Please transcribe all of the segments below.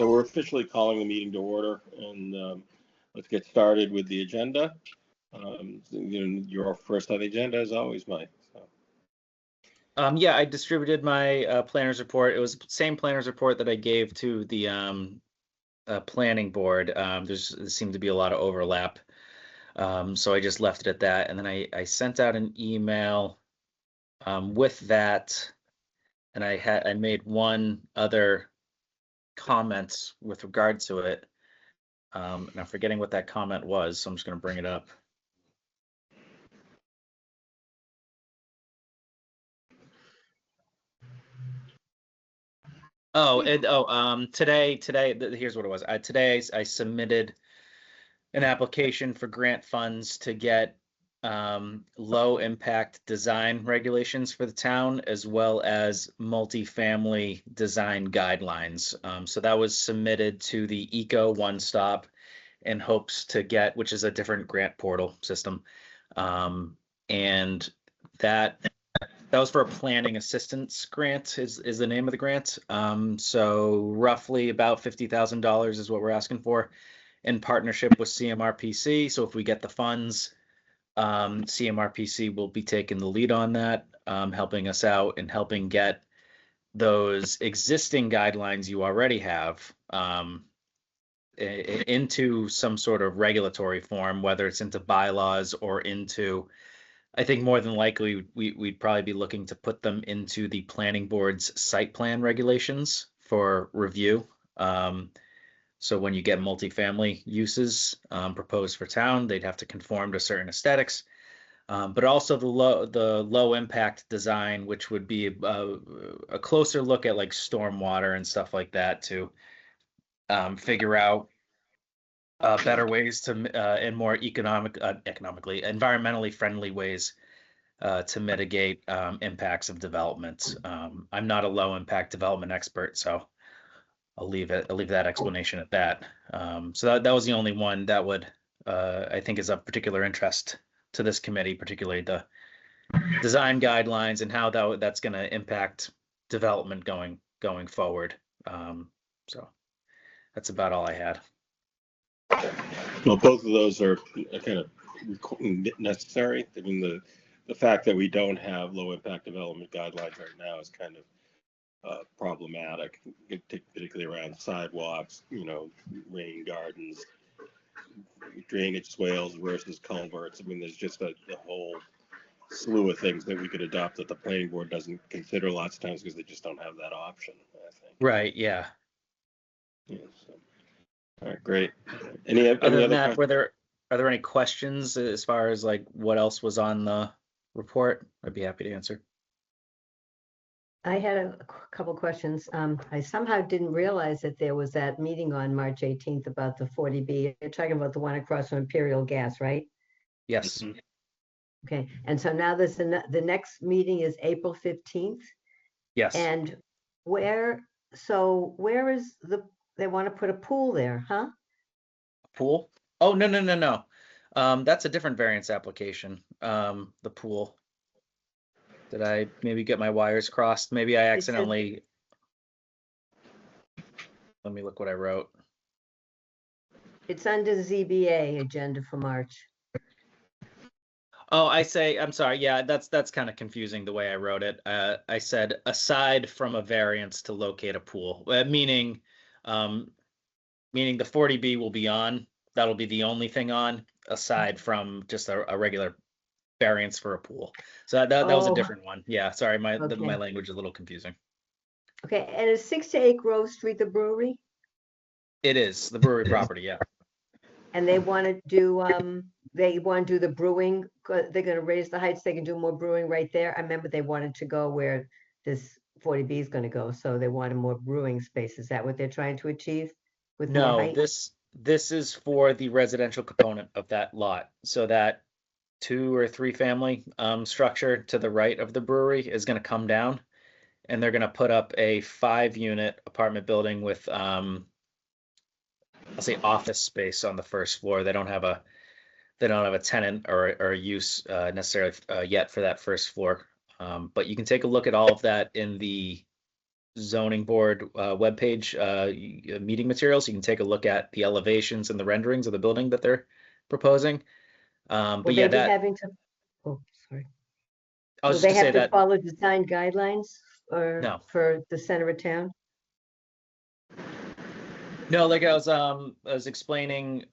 So we're officially calling the meeting to order, and let's get started with the agenda. You're first on the agenda, as always, Mike. So. Yeah, I distributed my planner's report. It was the same planner's report that I gave to the planning board. There seemed to be a lot of overlap, so I just left it at that. And then I sent out an email with that, and I made one other comment with regard to it. And I'm forgetting what that comment was, so I'm just going to bring it up. Today, here's what it was. Today I submitted an application for grant funds to get low impact design regulations for the town, as well as multifamily design guidelines. So that was submitted to the Eco One Stop in hopes to get, which is a different grant portal system. And that was for a planning assistance grant is the name of the grant. So roughly about $50,000 is what we're asking for in partnership with CMRPC. So if we get the funds, CMRPC will be taking the lead on that, helping us out and helping get those existing guidelines you already have into some sort of regulatory form, whether it's into bylaws or into, I think more than likely we'd probably be looking to put them into the planning board's site plan regulations for review. So when you get multifamily uses proposed for town, they'd have to conform to certain aesthetics, but also the low impact design, which would be a closer look at like stormwater and stuff like that to figure out better ways to and more economically, environmentally friendly ways to mitigate impacts of development. I'm not a low impact development expert, so I'll leave that explanation at that. So that was the only one that would I think is of particular interest to this committee, particularly the design guidelines and how that's going to impact development going forward. So that's about all I had. Well, both of those are kind of necessary. I mean, the fact that we don't have low impact development guidelines right now is kind of problematic, particularly around sidewalks, rain gardens, drainage swales versus culverts. I mean, there's just a whole slew of things that we could adopt that the planning board doesn't consider lots of times because they just don't have that option, I think. Right. Yeah. Yeah. So. All right. Great. Any Other than that, questions? Are there any questions as far as like what else was on the report? I'd be happy to answer. I had a couple questions. I somehow didn't realize that there was that meeting on March 18th about the 40B. You're talking about the one across from Imperial Gas, right? Yes. Mm-hmm. Okay. And so now the next meeting is April 15th. Yes. And where is they want to put a pool there, huh? A pool? Oh, no. That's a different variance application. The pool. Did I maybe get my wires crossed? Maybe I accidentally. Let me look what I wrote. It's under the ZBA agenda for March. Oh, I'm sorry. Yeah, that's kind of confusing the way I wrote it. I said aside from a variance to locate a pool, meaning the 40B will be on. That'll be the only thing on, aside from just a regular variance for a pool. So that was a different one. Yeah, sorry, my language is a little confusing. Okay, and is 6 to 8 Grove Street the brewery? It is the brewery property, yeah. And they want to do the brewing. They're going to raise the heights. They can do more brewing right there. I remember they wanted to go where this 40B is going to go, so they wanted more brewing space. Is that what they're trying to achieve with more height? No, this is for the residential component of that lot. So that 2 or 3 family structure to the right of the brewery is going to come down, and they're going to put up a 5-unit apartment building with I'll say office space on the first floor. They don't have a tenant or a use necessarily yet for that first floor, but you can take a look at all of that in the zoning board webpage meeting materials. You can take a look at the elevations and the renderings of the building that they're proposing. Will But they yeah, be that having to, oh, sorry. I was Will just they gonna say have to that follow design guidelines no. for the center of town? No, like I was explaining,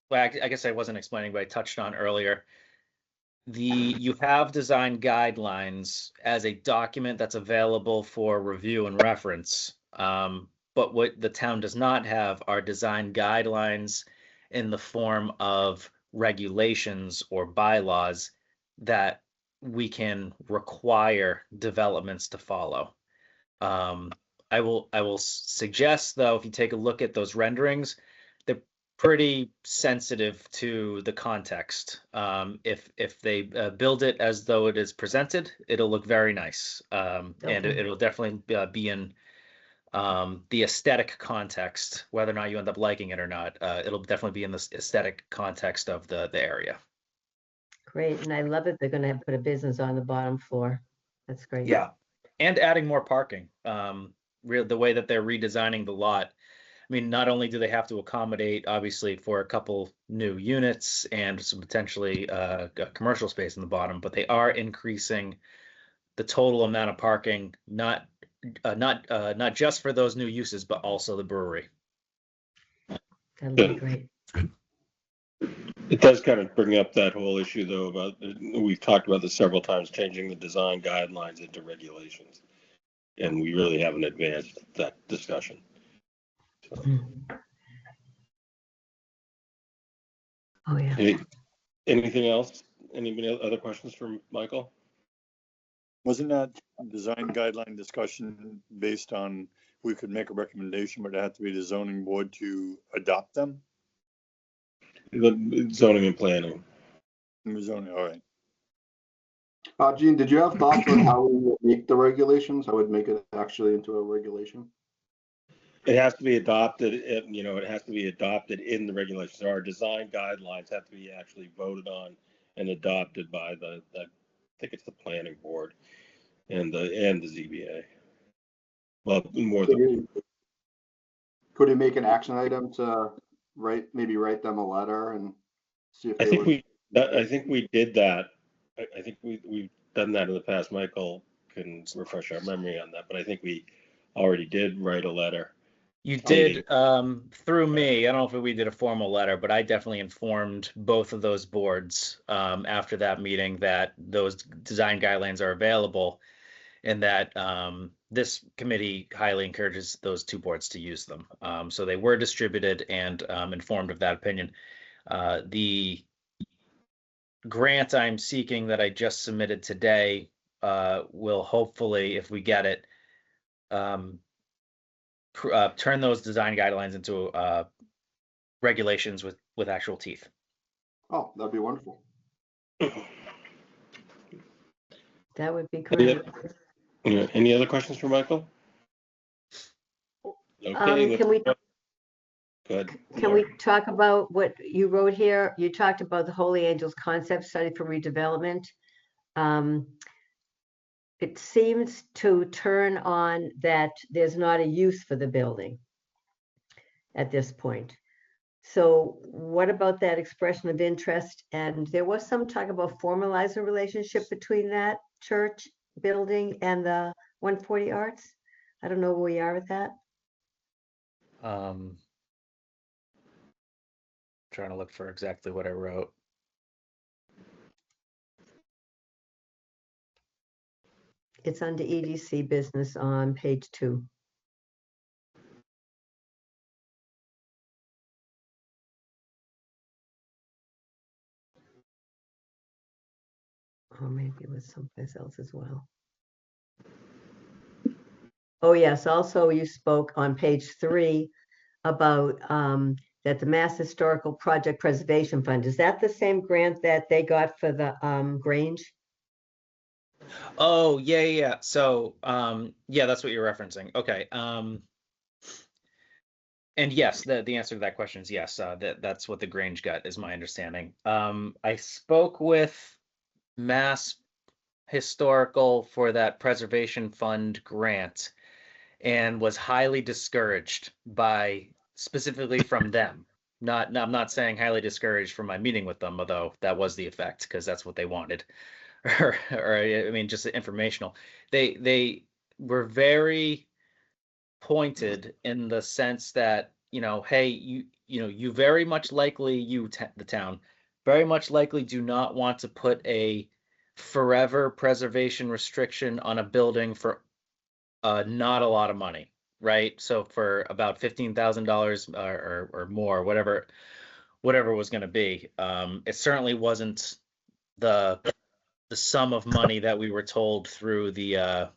well, I guess I wasn't explaining, but I touched on earlier. You have design guidelines as a document that's available for review and reference. But what the town does not have are design guidelines in the form of regulations or bylaws that we can require developments to follow. I will suggest though, if you take a look at those renderings, they're pretty sensitive to the context. If they build it as though it is presented, it'll look very nice, and Okay. it'll definitely be in the aesthetic context. Whether or not you end up liking it or not, it'll definitely be in the aesthetic context of the area. Great, and I love it. They're gonna put a business on the bottom floor. That's great. Yeah, and adding more parking. The way that they're redesigning the lot. I mean, not only do they have to accommodate, obviously, for a couple new units and some potentially a commercial space in the bottom, but they are increasing the total amount of parking, not just for those new uses, but also the brewery. That'll be great. It does kind of bring up that whole issue, though, about, we've talked about this several times, changing the design guidelines into regulations. And we really haven't advanced that discussion. So, Oh, yeah. anything else? Any other questions for Michael? Wasn't that design guideline discussion based on, we could make a recommendation, but it had to be the zoning board to adopt them? The zoning and planning. The zoning, all right. Gene, did you have thoughts on how we would make the regulations? I would make it actually into a regulation. It has to be adopted, it has to be adopted in the regulations. Our design guidelines have to be actually voted on and adopted by I think it's the planning board and the ZBA. Well, more than. Could we make an action item to maybe write them a letter and see if I they think would? I think we did that. I think we've done that in the past. Michael can refresh our memory on that, but I think we already did write a letter. You did through me. I don't know if we did a formal letter, but I definitely informed both of those boards after that meeting that those design guidelines are available, and that this committee highly encourages those two boards to use them. So they were distributed and informed of that opinion. The grant I'm seeking that I just submitted today will hopefully, if we get it, turn those design guidelines into regulations with actual teeth. Oh, that'd be wonderful. That would be great. Any other questions for Michael? Okay. Can we Go ahead. Can we talk about what you wrote here? You talked about the Holy Angels concept study for redevelopment. It seems to turn on that there's not a use for the building at this point. So what about that expression of interest? And there was some talk about formalizing a relationship between that church building and the 140 Arts. I don't know where we are with that. Trying to look for exactly what I wrote. It's under EDC business on page 2. Or maybe it was someplace else as well. Oh, yes. Also, you spoke on page 3 about that the Mass Historical Project Preservation Fund. Is that the same grant that they got for the Grange? Oh, yeah. So, yeah, that's what you're referencing. Okay. And yes, the answer to that question is yes. That's what the Grange got, is my understanding. I spoke with Mass Historical for that Preservation Fund grant, and was highly discouraged by, specifically from them. I'm not saying highly discouraged from my meeting with them, although that was the effect because that's what they wanted. Or I mean, just informational. They were very pointed in the sense that, hey, you very much likely, the town very much likely do not want to put a forever preservation restriction on a building for not a lot of money, right? So for about $15,000 or more, whatever was going to be, it certainly wasn't the sum of money that we were told through the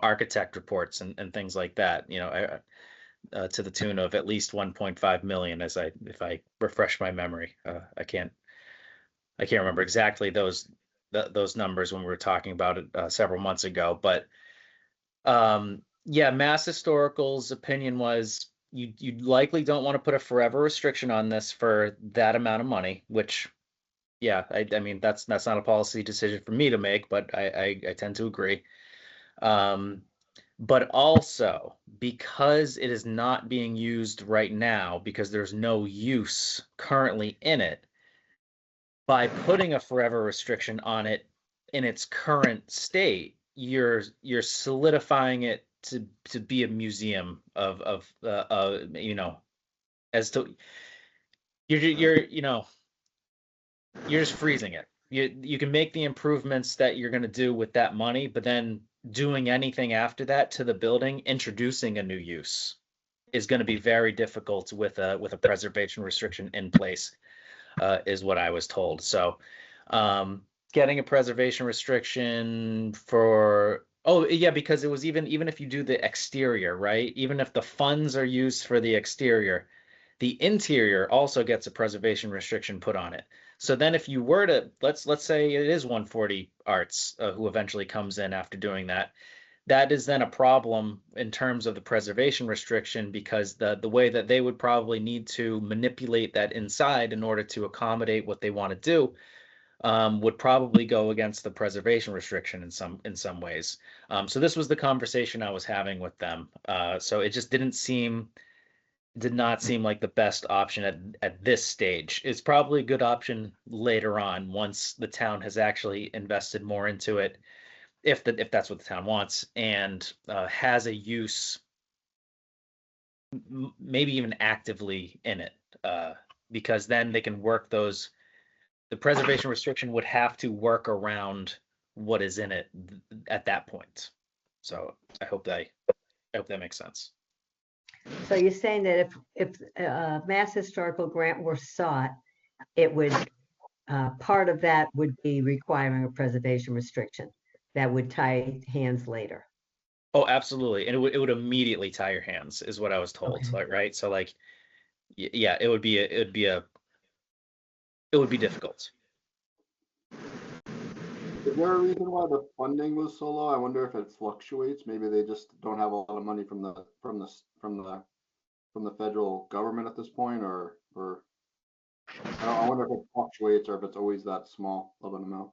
architect reports and things like that. To the tune of at least 1.5 million, if I refresh my memory. I can't remember exactly those numbers when we were talking about it several months ago, but yeah, Mass Historical's opinion was you likely don't want to put a forever restriction on this for that amount of money, which, yeah, I mean, that's not a policy decision for me to make, but I tend to agree. But also because it is not being used right now, because there's no use currently in it, by putting a forever restriction on it in its current state, you're solidifying it to be a museum of as to you're just freezing it. You can make the improvements that you're going to do with that money, but then doing anything after that to the building, introducing a new use, is going to be very difficult with a preservation restriction in place, is what I was told. So getting a preservation restriction for, oh yeah, because it was even if you do the exterior, right? Even if the funds are used for the exterior, the interior also gets a preservation restriction put on it. So then if you were to, let's say it is 140 Arts who eventually comes in after doing that, that is then a problem in terms of the preservation restriction, because the way that they would probably need to manipulate that inside in order to accommodate what they want to do would probably go against the preservation restriction in some ways. So this was the conversation I was having with them. So it just did not seem like the best option at this stage. It's probably a good option later on, once the town has actually invested more into it, if that's what the town wants, and has a use, maybe even actively in it, because then they can work those. The preservation restriction would have to work around what is in it at that point. So I hope that makes sense. So you're saying that if a Mass Historical grant were sought, it would, part of that would be requiring a preservation restriction that would tie hands later. Oh, absolutely. And it would immediately tie your hands, is what I was told. Okay. Right. So like, yeah, it would be difficult. Is there a reason why the funding was so low? I wonder if it fluctuates. Maybe they just don't have a lot of money from the federal government at this point, or I wonder if it fluctuates or if it's always that small of an amount.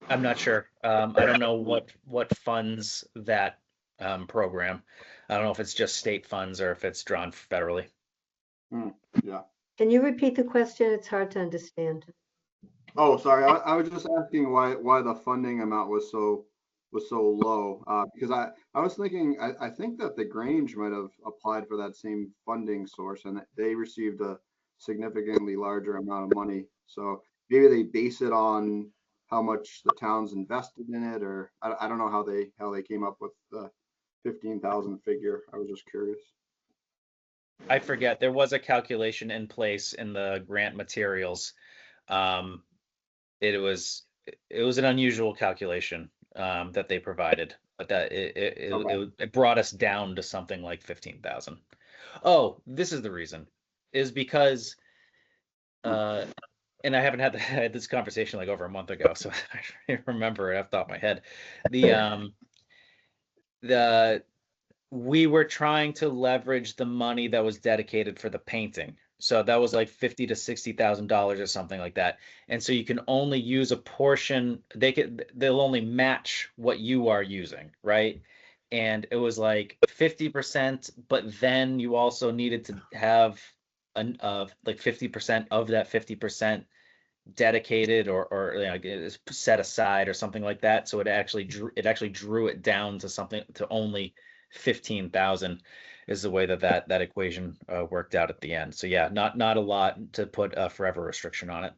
I'm not sure. I don't know what funds that program. I don't know if it's just state funds or if it's drawn federally. Yeah. Can you repeat the question? It's hard to understand. Oh, sorry. I was just asking why the funding amount was so low. Because I was thinking, I think that the Grange might have applied for that same funding source, and they received a significantly larger amount of money. So maybe they base it on how much the town's invested in it, or I don't know how they came up with the 15,000 figure. I was just curious. I forget. There was a calculation in place in the grant materials. It was an unusual calculation that they provided, but that it brought us down to something like 15,000. Oh, this is the reason, is because and I haven't had this conversation like over a month ago, so I don't remember it off the top of my head. We were trying to leverage the money that was dedicated for the painting. So that was like $50,000 to $60,000 or something like that. And so you can only use a portion. They'll only match what you are using, right? and it was like 50%, but then you also needed to have like 50% of that 50% dedicated or like it is set aside or something like that. So it actually drew it down to something to only 15,000 is the way that equation worked out at the end. So yeah, not a lot to put a forever restriction on it.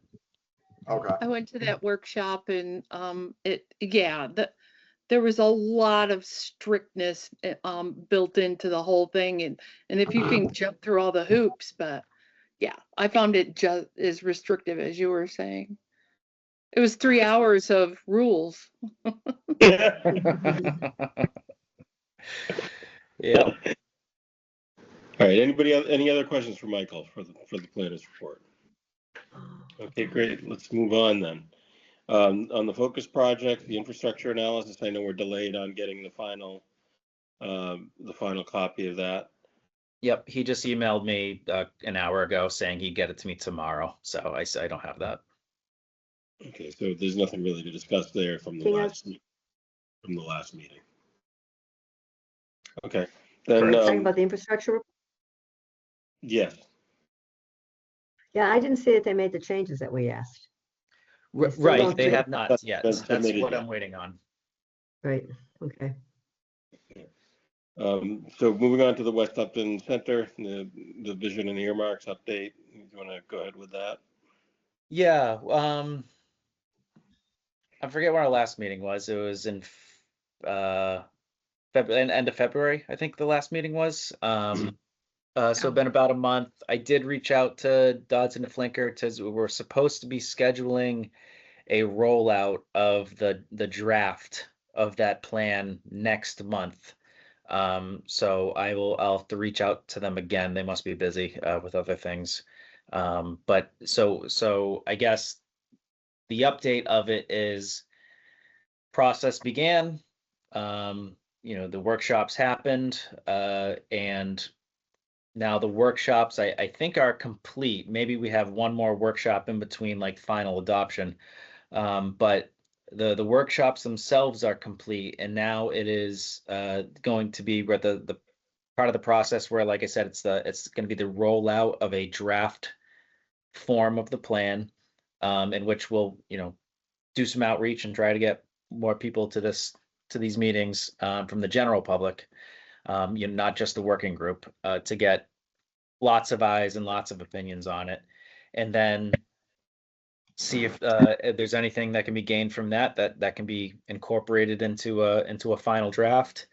Okay. I went to that workshop and there was a lot of strictness built into the whole thing, and if you can jump through all the hoops, but yeah, I found it just as restrictive as you were saying. It was 3 hours of rules. Yeah. All right, anybody, any other questions for Michael for the planners report? Okay, great, let's move on then. On the focus project, the infrastructure analysis, I know we're delayed on getting the final copy of that. Yep, he just emailed me an hour ago saying he'd get it to me tomorrow. So I don't have that. Okay, so there's nothing really to discuss there from the last meeting. Okay, then Talking about the infrastructure. yes. Yeah, I didn't see that they made the changes that we asked. They're still Right, going they through have it. not yet. That's That's submitted what yet. I'm waiting on. Right, okay. So moving on to the West Upton Center, the vision and earmarks update. You want to go ahead with that? Yeah, I forget when our last meeting was. It was in end of February, I think the last meeting was. So been about a month. I did reach out to Dodson and Flinker we're supposed to be scheduling a rollout of the draft of that plan next month. So I'll have to reach out to them again. They must be busy with other things. But so I guess the update of it is process began. The workshops happened, and now the workshops I think are complete. Maybe we have one more workshop in between, like final adoption. But the workshops themselves are complete, and now it is going to be where the part of the process where, like I said, it's going to be the rollout of a draft form of the plan, in which we'll do some outreach and try to get more people to these meetings from the general public, not just the working group, to get lots of eyes and lots of opinions on it, and then see if there's anything that can be gained from that can be incorporated into a final draft.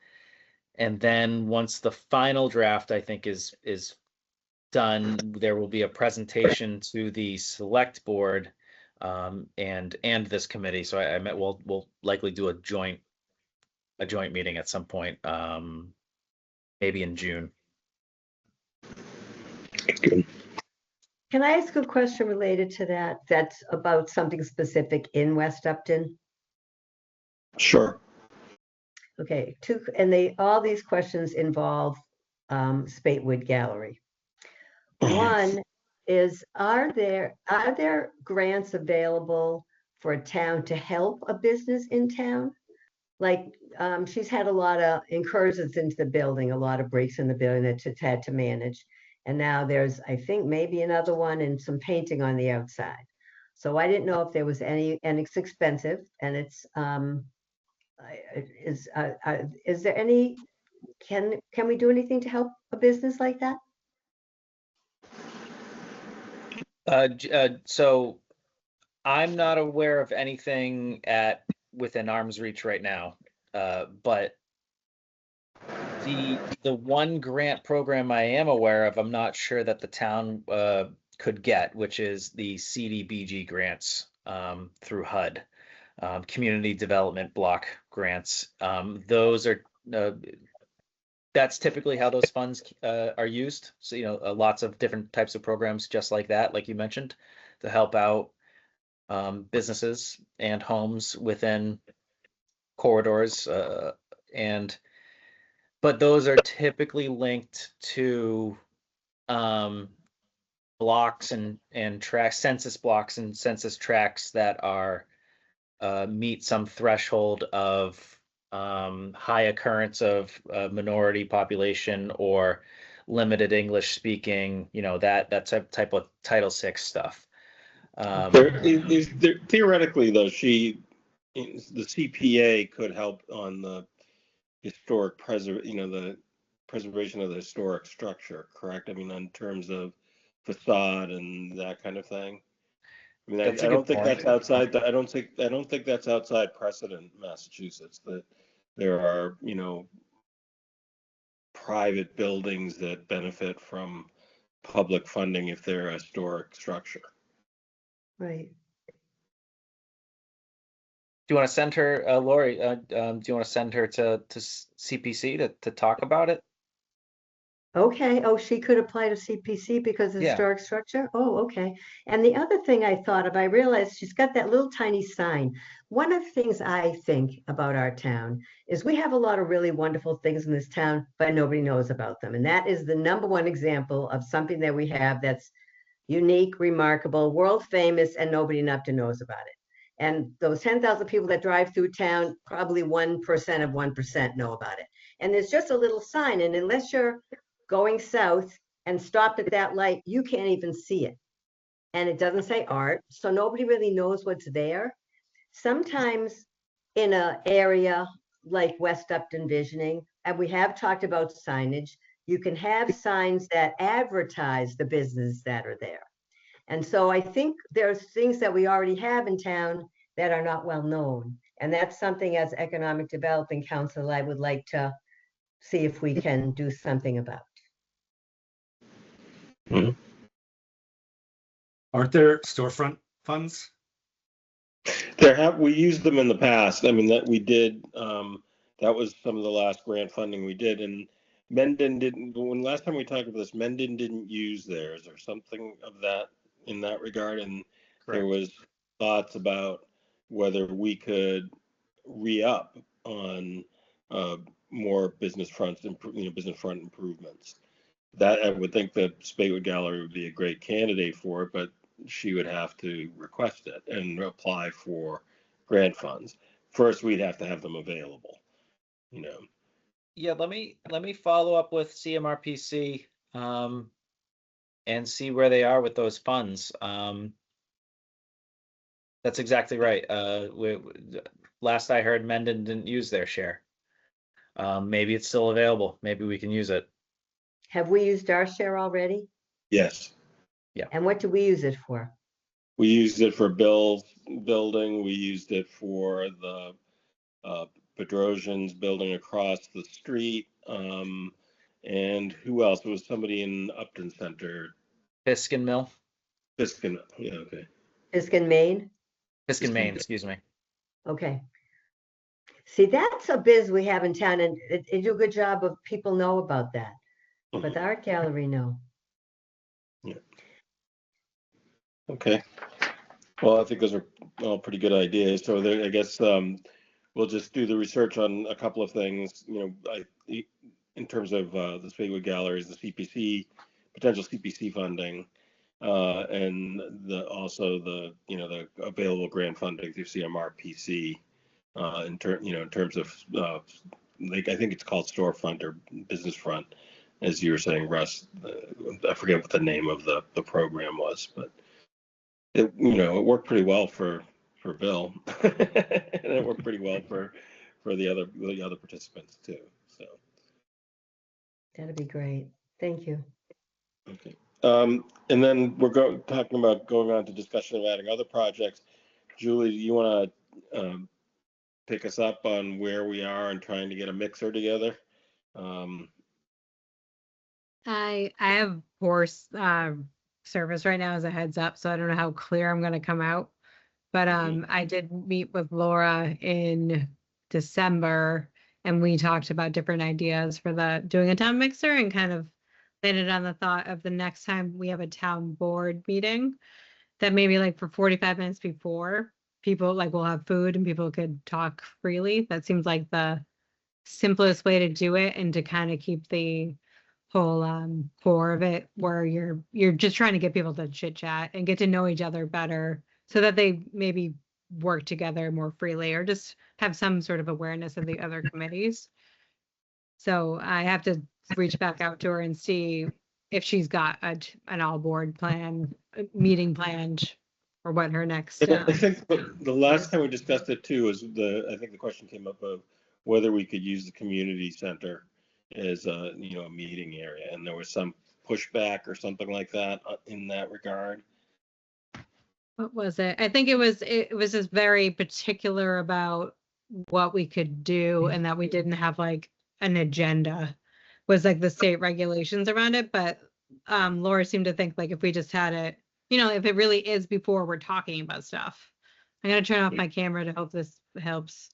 And then once the final draft, I think, is done, there will be a presentation to the select board and this committee. So I met we'll likely do a joint meeting at some point, maybe in June. Can I ask a question related to that? That's about something specific in West Upton? Sure. Okay, all these questions involve Spatewood Gallery. One is, are there grants available for a town to help a business in town? Like, she's had a lot of incursions into the building, a lot of breaks in the building that she's had to manage. And now there's, I think, maybe another one and some painting on the outside. So I didn't know if there was any, and it's expensive, and it's, is there any, can we do anything to help a business like that? So I'm not aware of anything within arm's reach right now, but the one grant program I am aware of, I'm not sure that the town could get, which is the CDBG grants through HUD, Community Development Block Grants. Those are that's typically how those funds are used. So lots of different types of programs just like that, like you mentioned, to help out businesses and homes within corridors, but those are typically linked to blocks and census blocks and census tracts that are meet some threshold of high occurrence of minority population or limited English speaking, that type of Title VI stuff. Theoretically, though, the CPA could help on the historic the preservation of the historic structure, correct? I mean, in terms of facade and that kind of thing. I mean, That's a I good don't think point. that's outside. I don't think that's outside precedent in Massachusetts. That there are, private buildings that benefit from public funding if they're a historic structure. Right. Do you want to send her, Lori? Do you want to send her to CPC to talk about it? Okay. Oh, she could apply to CPC because of Yeah. historic structure? Oh, okay. And the other thing I thought of, I realized she's got that little tiny sign. One of the things I think about our town is we have a lot of really wonderful things in this town, but nobody knows about them. And that is the number one example of something that we have that's unique, remarkable, world famous, and nobody in Upton knows about it. And those 10,000 people that drive through town, probably 1% of 1% know about it. And there's just a little sign, and unless you're going south and stopped at that light, you can't even see it. And it doesn't say art, so nobody really knows what's there. Sometimes in an area like West Upton Visioning, and we have talked about signage, you can have signs that advertise the business that are there. And so I think there's things that we already have in town that are not well known. And that's something as Economic Development Council I would like to see if we can do something about. Aren't there storefront funds? We used them in the past. I mean, that we did, that was some of the last grant funding we did. And Mendon when last time we talked about this, Mendon didn't use theirs or something of that in that regard. And there was thoughts about whether we could re-up on more business front improvements. That I would think that Spadewood Gallery would be a great candidate for it, but she would have to request it and apply for grant funds. First, we'd have to have them available, Yeah, let me follow up with CMRPC and see where they are with those funds. That's exactly right. Last I heard, Mendon didn't use their share. Maybe it's still available. Maybe we can use it. Have we used our share already? Yes. Yeah. And what do we use it for? We used it for Bill's building. We used it for the Bedrosian's building across the street. And who else? It was somebody in Upton Center. Piskin Mill? Piskin, yeah, okay. Piskin, Maine? Piskin, Maine, excuse me. Okay. See, that's a biz we have in town, and they do a good job of people know about that. But the art gallery, no. Yeah. Okay. Well, I think those are all pretty good ideas. So there, I guess we'll just do the research on a couple of things. In terms of the Spadewood Galleries, the CPC, potential CPC funding, and also the available grant funding through CMRPC. In terms of I think it's called storefront or business front, as you were saying, Russ. I forget what the name of the program was, but it worked pretty well for Bill, and it worked pretty well for the other participants too. So That'd be great. Thank you. okay. And then we're talking about going on to discussion of adding other projects. Julie, do you want to pick us up on where we are and trying to get a mixer together? I have poor service right now as a heads up, so I don't know how clear I'm going to come out. But I did meet with Laura in December, and we talked about different ideas for doing a town mixer, and kind of landed on the thought of the next time we have a town board meeting, that maybe like for 45 minutes before, people will have food and people could talk freely. That seems like the simplest way to do it, and to kind of keep the whole core of it, where you're just trying to get people to chit chat and get to know each other better, so that they maybe work together more freely or just have some sort of awareness of the other committees. So I have to reach back out to her and see if she's got an all board plan, meeting planned, or what her next. I think the last time we discussed it too was I think the question came up of whether we could use the community center as a, a meeting area, and there was some pushback or something like that in that regard. What was it? I think it was just very particular about what we could do and that we didn't have like an agenda, was like the state regulations around it. But Laura seemed to think like if we just had it, if it really is before we're talking about stuff. I'm gonna turn off my camera to hope this helps.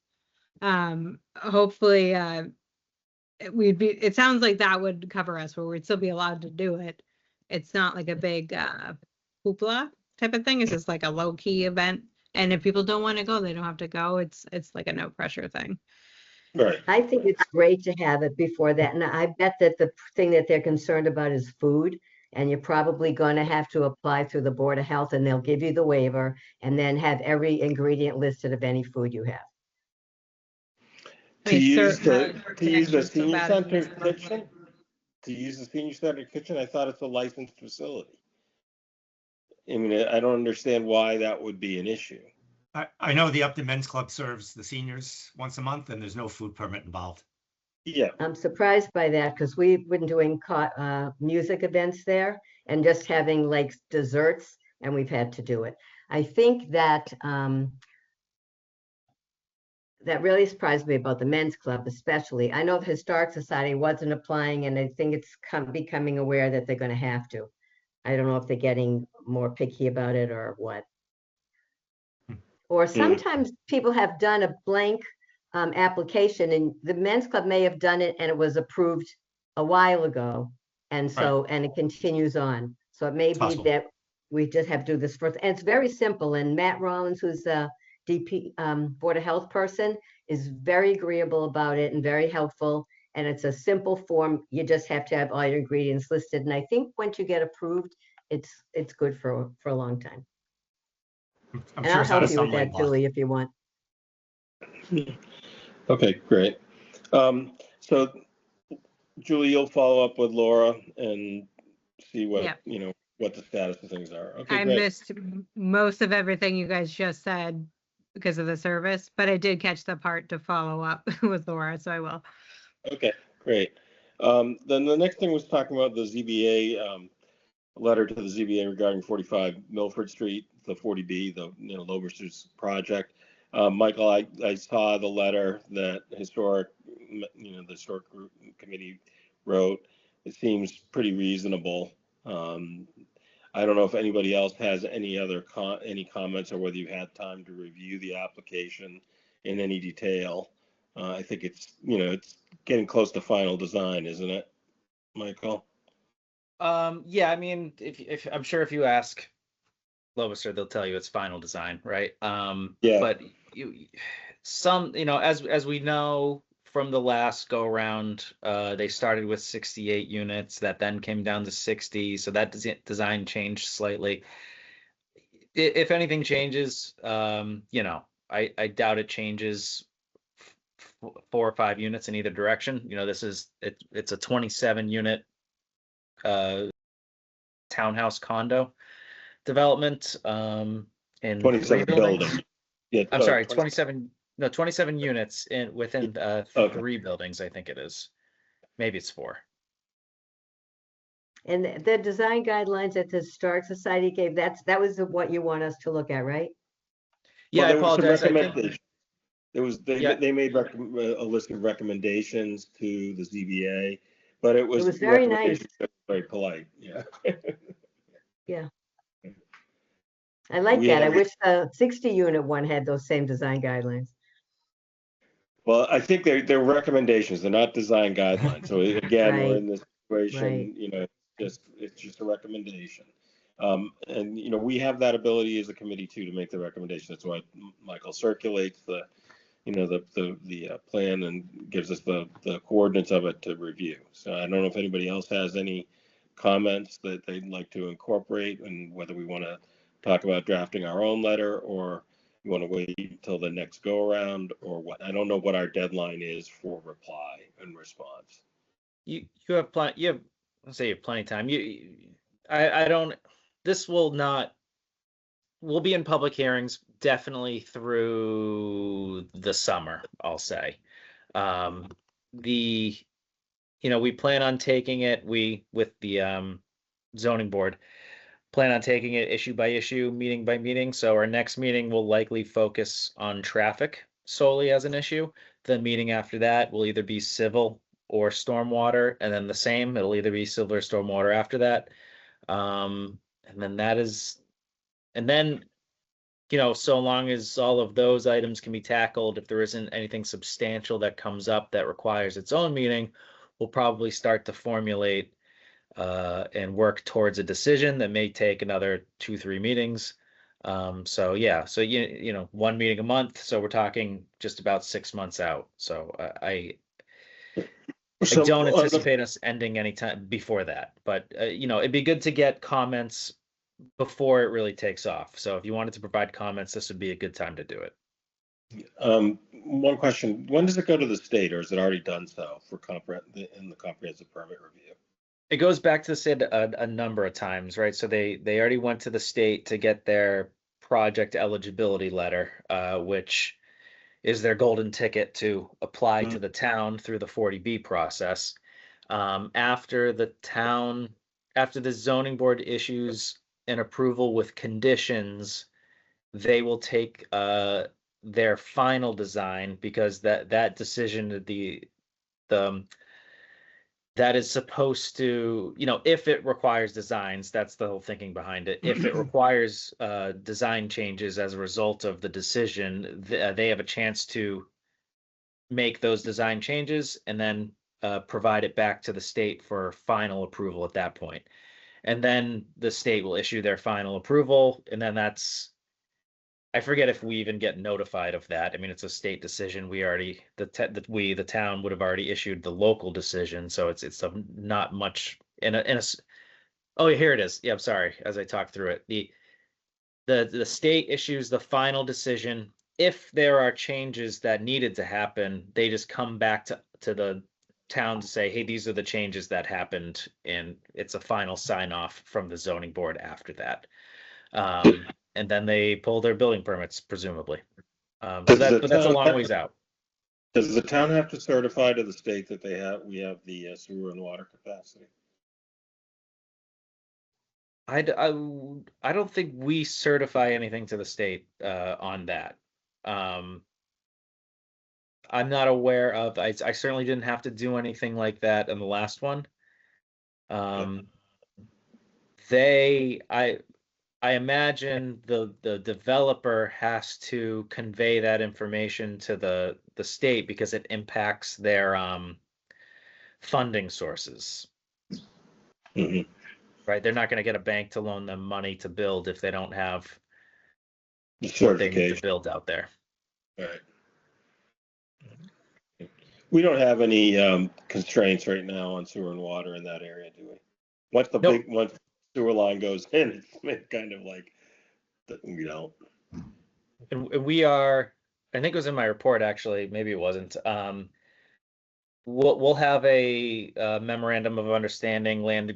Hopefully it sounds like that would cover us where we'd still be allowed to do it. It's not like a big hoopla type of thing. It's just like a low key event. And if people don't want to go, they don't have to go. It's like a no pressure thing. Right. I think it's great to have it before that. And I bet that the thing that they're concerned about is food. And you're probably going to have to apply through the Board of Health, and they'll give you the waiver and then have every ingredient listed of any food you have. To use the senior center kitchen? To use the senior center kitchen? I thought it's a licensed facility. I mean, I don't understand why that would be an issue. I know the Upton Men's Club serves the seniors once a month, and there's no food permit involved. Yeah. I'm surprised by that because we've been doing music events there and just having like desserts, and we've had to do it. I think that that really surprised me about the men's club, especially. I know the Historic Society wasn't applying, and I think it's becoming aware that they're going to have to. I don't know if they're getting more picky about it or what. Or sometimes people have done a blank application, and the men's club may have done it and it was approved a while ago. And so, and it continues on. So it may be that we just have to do this first. And it's very simple. And Matt Rollins, who's the DP Board of Health person, is very agreeable about it and very helpful. And it's a simple form. You just have to have all your ingredients listed. And I think once you get approved, it's good for a long time. I'm And sure I'll it's not a help you with stumbling that, block. Julie, if you want. Okay, great. So Julie, you'll follow up with Laura and see what, Yep. What the status of things are. Okay, I great. missed most of everything you guys just said because of the service, but I did catch the part to follow up with Laura, so I will. Okay, great. Then the next thing was talking about the ZBA letter to the ZBA regarding 45 Milford Street, the 40B, the Loversters project. Michael, I saw the letter that the historic group committee wrote. It seems pretty reasonable. I don't know if anybody else has any other any comments, or whether you had time to review the application in any detail. I think it's it's getting close to final design, isn't it, Michael? Yeah, I mean, if I'm sure if you ask Lovister, they'll tell you it's final design, right? Yeah. But as we know from the last go around, they started with 68 units that then came down to 60. So that design changed slightly. If anything changes, I doubt it changes 4 or 5 units in either direction. It's a 27 unit townhouse condo development in 27 buildings. Yeah, I'm sorry, 27 units within 3 buildings, I think it is. Maybe it's 4. And the design guidelines that the Historic Society gave, that was what you want us to look at, right? Yeah, Well, I apologize. They made a list of recommendations to the ZBA, but it was very nice. Very polite. Yeah. Yeah. I like that. I wish the 60 unit one had those same design guidelines. Well, I think they're recommendations. They're not design guidelines. So again, we're in this situation, it's just a recommendation. And we have that ability as a committee too to make the recommendation. That's why Michael circulates the plan and gives us the coordinates of it to review. So I don't know if anybody else has any comments that they'd like to incorporate, and whether we want to talk about drafting our own letter or You want to wait until the next go around or what? I don't know what our deadline is for reply and response. You have plenty. You have, let's say you have plenty of time. I don't. This will not. We'll be in public hearings definitely through the summer, I'll say. We plan on taking it, with the zoning board, plan on taking it issue by issue, meeting by meeting. So our next meeting will likely focus on traffic solely as an issue. The meeting after that will either be civil or stormwater, and then the same, it'll either be civil or stormwater after that. And then, so long as all of those items can be tackled, if there isn't anything substantial that comes up that requires its own meeting, we'll probably start to formulate and work towards a decision that may take another 2-3 meetings. So one meeting a month. So we're talking just about 6 months out. So I don't anticipate us ending anytime before that, but it'd be good to get comments before it really takes off. So if you wanted to provide comments, this would be a good time to do it. One question: when does it go to the state, or is it already done so for in the comprehensive permit review? It goes back to the state a number of times, right? So they already went to the state to get their project eligibility letter, which is their golden ticket to apply to the town through the 40B process. After the zoning board issues an approval with conditions, they will take their final design, because that decision, that is supposed to, if it requires designs, that's the whole thinking behind it. If it requires design changes as a result of the decision, they have a chance to make those design changes and then provide it back to the state for final approval at that point. And then the state will issue their final approval, and then I forget if we even get notified of that. I mean, it's a state decision. The town would have already issued the local decision, so it's not much oh, here it is. Yeah, I'm sorry. As I talk through it, the state issues the final decision. If there are changes that needed to happen, they just come back to the town to say, hey, these are the changes that happened, and it's a final sign off from the zoning board after that. And then they pull their building permits, presumably. But that's a long ways out. Does the town have to certify to the state that we have the sewer and water capacity? I don't think we certify anything to the state on that. I'm not aware of. I certainly didn't have to do anything like that in the last one. I imagine the developer has to convey that information to the state because it impacts their funding sources. Mm-hmm. Right? They're not going to get a bank to loan them money to build if they don't have what they need to build out there. Right. We don't have any constraints right now on sewer and water in that area, do we? Once the sewer line goes in, it's kind of like we don't. And we are, I think it was in my report actually, maybe it wasn't. We'll have a memorandum of understanding, land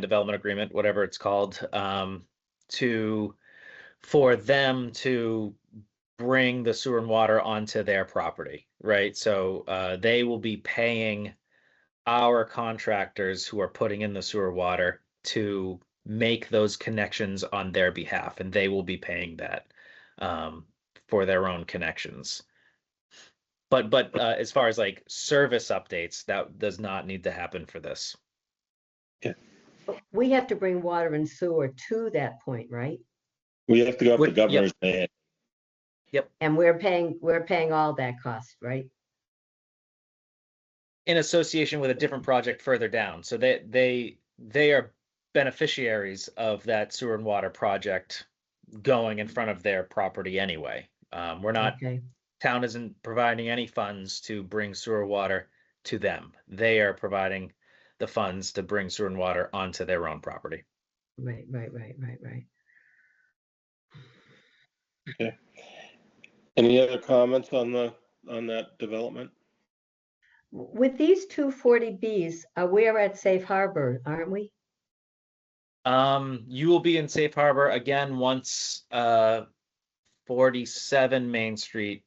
development agreement, whatever it's called, for them to bring the sewer and water onto their property, right? So they will be paying our contractors who are putting in the sewer water to make those connections on their behalf, and they will be paying that for their own connections. But as far as like service updates, that does not need to happen for this. Yeah. We have to bring water and sewer to that point, right? We have to go up to governor's land. Yep. And we're paying all that cost, right? In association with a different project further down. So they are beneficiaries of that sewer and water project going in front of their property anyway. We're not, Okay. Town isn't providing any funds to bring sewer water to them. They are providing the funds to bring sewer and water onto their own property. Right. Okay. Any other comments on that development? With these 240Bs, we're at Safe Harbor, aren't we? You will be in Safe Harbor again once 47 Main Street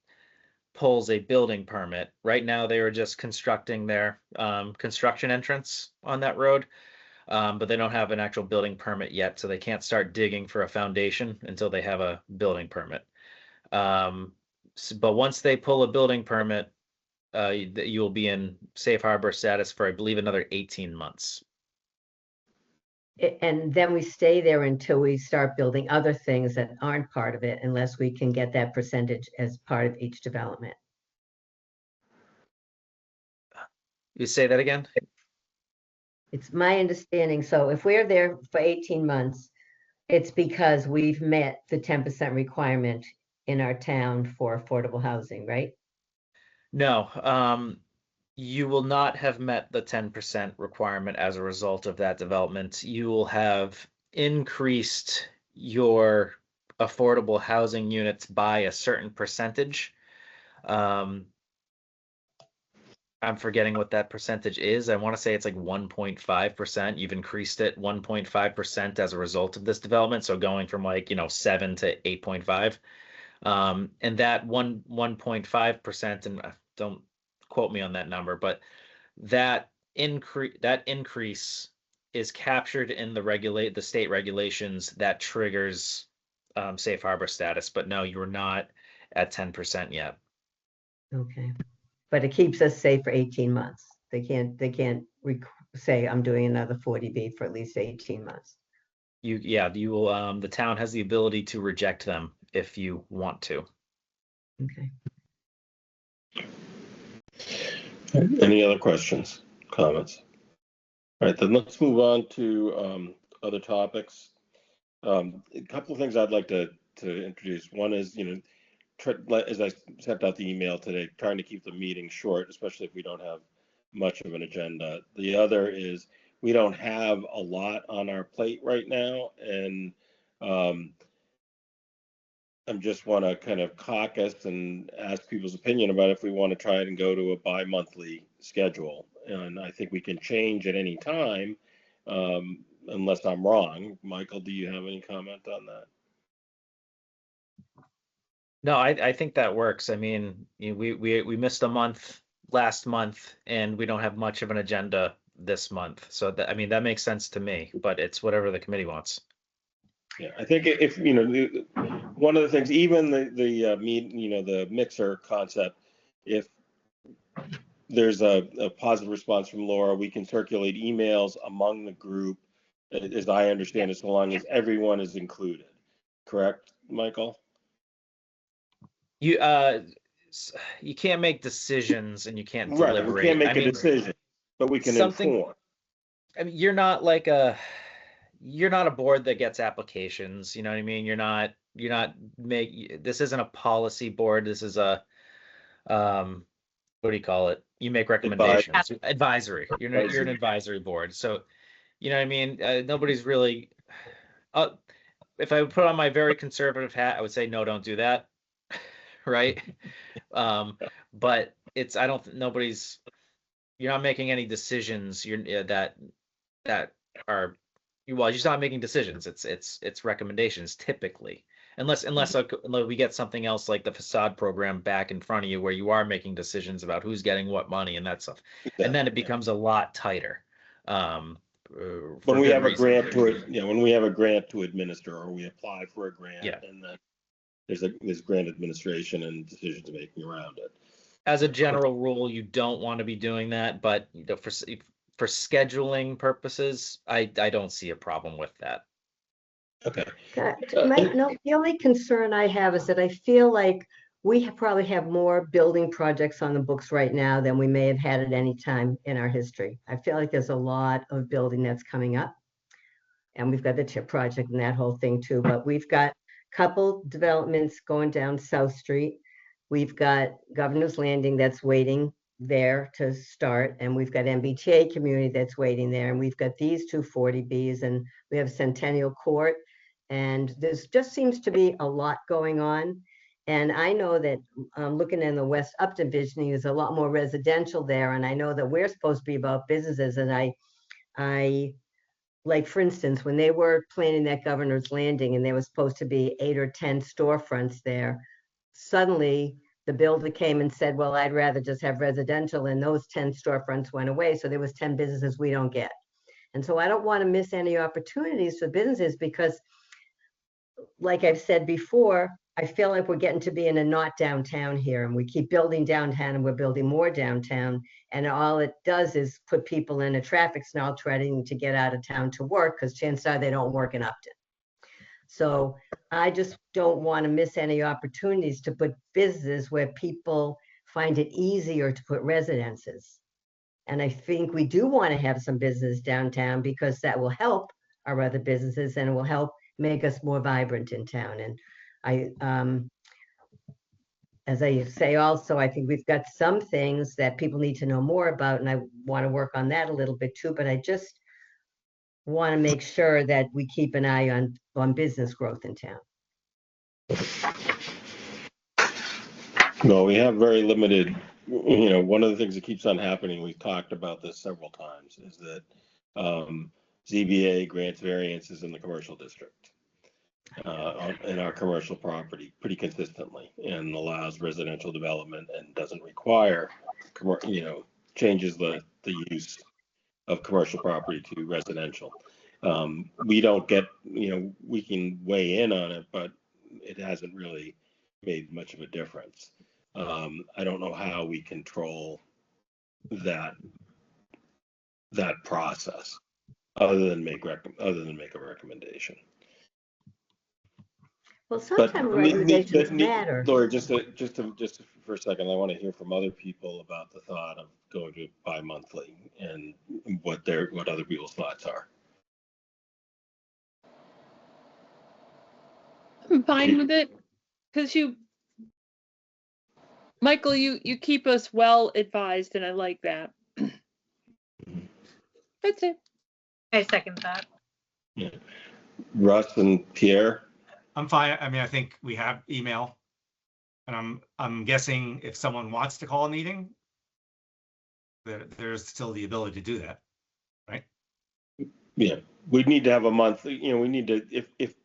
pulls a building permit. Right now, they were just constructing their construction entrance on that road, but they don't have an actual building permit yet, so they can't start digging for a foundation until they have a building permit. But once they pull a building permit, you will be in Safe Harbor status for, I believe, another 18 months. And then we stay there until we start building other things that aren't part of it, unless we can get that percentage as part of each development. You say that again? It's my understanding. So if we're there for 18 months, it's because we've met the 10% requirement in our town for affordable housing, right? No, you will not have met the 10% requirement as a result of that development. You will have increased your affordable housing units by a certain percentage. I'm forgetting what that percentage is. I want to say it's like 1.5%. You've increased it 1.5% as a result of this development. So going from 7 to 8.5. And that 1.5%, and don't quote me on that number, but that increase is captured in the state regulations that triggers Safe Harbor status. But no, you're not at 10% yet. Okay. But it keeps us safe for 18 months. They can't say I'm doing another 40B for at least 18 months. You will, the town has the ability to reject them if you want to. Okay. Any other questions, comments? All right, then let's move on to other topics. A couple of things I'd like to introduce. One is, as I sent out the email today, trying to keep the meeting short, especially if we don't have much of an agenda. The other is we don't have a lot on our plate right now, and I just want to kind of caucus and ask people's opinion about if we want to try and go to a bi-monthly schedule. And I think we can change at any time, unless I'm wrong. Michael, do you have any comment on that? No, I think that works. I mean, we missed a month last month, and we don't have much of an agenda this month. So that makes sense to me, but it's whatever the committee wants. Yeah, I think if one of the things, even the mixer concept, if there's a positive response from Laura, we can circulate emails among the group, as I understand it, so long as everyone is included. Correct, Michael? You can't make decisions, and you can't Right, deliberate. we can't make a decision, but we can inform. I mean, you're not a board that gets applications. You know what I mean? This isn't a policy board. This is a what do you call it? You make recommendations. Advisory. You're an advisory board. So, you know what I mean? Nobody's really. If I would put on my very conservative hat, I would say no, don't do that. Right? But you're not making any decisions. You're just not making decisions. It's recommendations typically, unless we get something else like the facade program back in front of you, where you are making decisions about who's getting what money and that stuff, and then it becomes a lot tighter. When we have a grant to administer, or we apply for a grant, and then there's grant administration and decisions making around it. As a general rule, you don't want to be doing that, but for scheduling purposes, I don't see a problem with that. Okay. The only concern I have is that I feel like we probably have more building projects on the books right now than we may have had at any time in our history. I feel like there's a lot of building that's coming up, and we've got the CHIP project and that whole thing too, but we've got a couple developments going down South Street. We've got Governor's Landing that's waiting there to start, and we've got MBTA community that's waiting there, and we've got these 240Bs, and we have Centennial Court, and there's just seems to be a lot going on. And I know that, looking in the West Upton visioning, there's a lot more residential there, and I know that we're supposed to be about businesses, and like, for instance, when they were planning that Governor's Landing and there was supposed to be 8 or 10 storefronts there, suddenly the builder came and said, well, I'd rather just have residential, and those 10 storefronts went away, so there was 10 businesses we don't get. And so I don't want to miss any opportunities for businesses because, like I've said before, I feel like we're getting to be in a not downtown here, and we keep building downtown and we're building more downtown. And all it does is put people in a traffic snarl trying to get out of town to work, because chances are they don't work in Upton. So I just don't want to miss any opportunities to put businesses where people find it easier to put residences. And I think we do want to have some business downtown because that will help our other businesses and it will help make us more vibrant in town. And as I say also, I think we've got some things that people need to know more about, and I want to work on that a little bit too, but I just want to make sure that we keep an eye on business growth in town. No, we have very limited, one of the things that keeps on happening, we've talked about this several times, is that ZBA grants variances in the commercial district. In our commercial property pretty consistently, and allows residential development and doesn't require, changes the use of commercial property to residential. We don't get, we can weigh in on it, but it hasn't really made much of a difference. I don't know how we control that process other than make a recommendation. Well, But sometimes recommendations matter. Laura, just for a second, I want to hear from other people about the thought of going to bi-monthly and what other people's thoughts are. I'm fine with it, because Michael, you keep us well advised, and I like that. That's it. I second that. Yeah. Russ and Pierre? I'm fine. I mean, I think we have email, and I'm guessing if someone wants to call a meeting, there's still the ability to do that, right? Yeah, we'd need to have a month, we need to,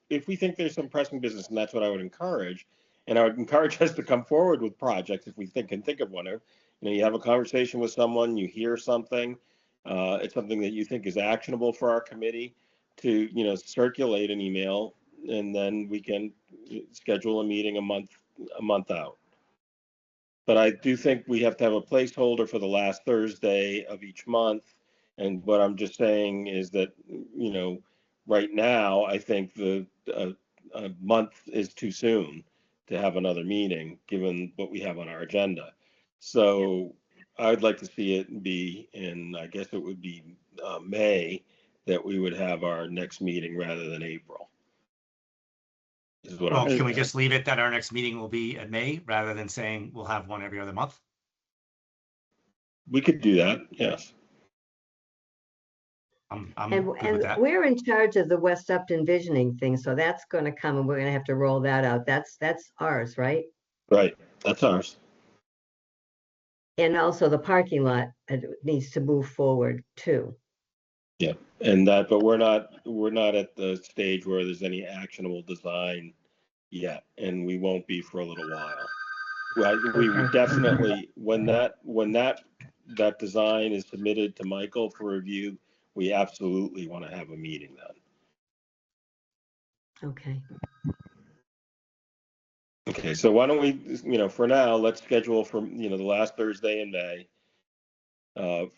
if we think there's some pressing business, and that's what I would encourage, and I would encourage us to come forward with projects if we can think of one. You have a conversation with someone, you hear something, it's something that you think is actionable for our committee, to, circulate an email, and then we can schedule a meeting a month out. But I do think we have to have a placeholder for the last Thursday of each month. And what I'm just saying is that, right now, I think a month is too soon to have another meeting, given what we have on our agenda. So I'd like to see it be in, I guess it would be May, that we would have our next meeting rather than April. Well, can we just leave it that our next meeting will be in May rather than saying we'll have one every other month? We could do that, yes. I'm And good with that. we're in charge of the West Upton visioning thing, so that's going to come, and we're going to have to roll that out. That's ours, right? Right, that's ours. And also the parking lot needs to move forward too. Yeah, but we're not at the stage where there's any actionable design yet, and we won't be for a little while. We would definitely, when that design is submitted to Michael for review, we absolutely want to have a meeting then. Okay. Okay, so why don't we, for now, let's schedule for, the last Thursday in May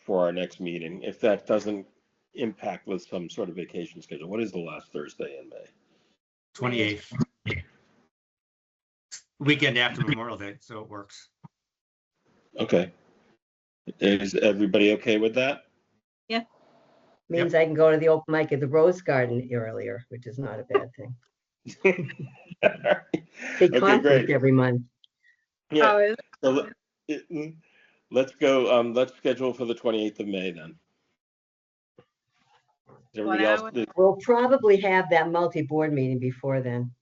for our next meeting. If that doesn't impact with some sort of vacation schedule, what is the last Thursday in May? 28th. Weekend after Memorial Day, so it works. Okay. Is everybody okay with that? Means I can go to the open mic at the Rose Garden earlier, which is not a bad thing. Big Okay, conflict great. every month. Yeah. So let's go. Let's schedule for the 28th of May then. Is everybody else? We'll probably have that multi-board meeting before then,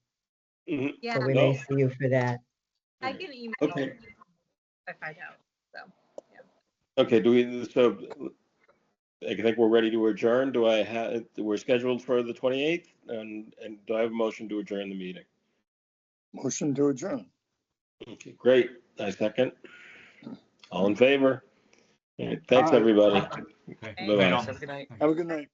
Mhm. Yeah. so we may see you for that. I can email Okay. if I find out, so. Okay, so I think we're ready to adjourn. We're scheduled for the 28th, and do I have a motion to adjourn the meeting? Motion to adjourn. Okay, great. I second. All in favor? All right, thanks, Aye. everybody. Okay. Bye-bye. all. Have a good night. Have a good night.